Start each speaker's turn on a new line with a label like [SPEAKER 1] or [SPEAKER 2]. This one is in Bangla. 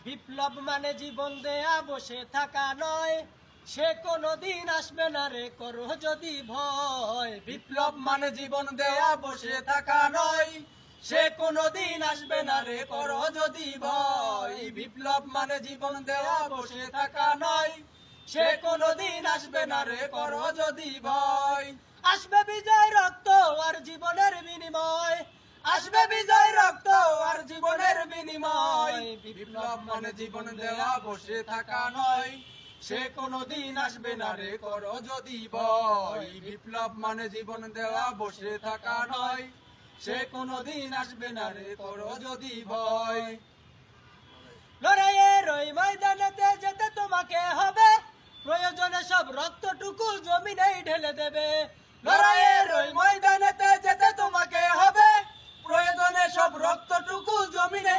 [SPEAKER 1] বিপ্লব মানে জীবন দেয়া বসে থাকা নয়, সে কোনদিন আসবে না রে করো যদি ভয়।
[SPEAKER 2] বিপ্লব মানে জীবন দেয়া বসে থাকা নয়, সে কোনদিন আসবে না রে করো যদি ভয়। বিপ্লব মানে জীবন দেয়া বসে থাকা নয়, সে কোনদিন আসবে না রে করো যদি ভয়।
[SPEAKER 1] আসবে বিজয় রক্ত আর জীবনের বিনিময়,
[SPEAKER 2] আসবে বিজয় রক্ত আর জীবনের বিনিময়। বিপ্লব মানে জীবন দেওয়া বসে থাকা নয়, সে কোনদিন আসবে না রে করো যদি ভয়। বিপ্লব মানে জীবন দেওয়া বসে থাকা নয়, সে কোনদিন আসবে না রে করো যদি ভয়।
[SPEAKER 1] লড়াইয়ের ওই ময়দানেতে যেতে তোমাকে হবে, প্রয়োজনে সব রক্তটুকু জমিনেই ঢেলে দেবে।
[SPEAKER 2] লড়াইয়ের ওই ময়দানেতে যেতে তোমাকে হবে, প্রয়োজনে সব রক্তটুকু জমিনে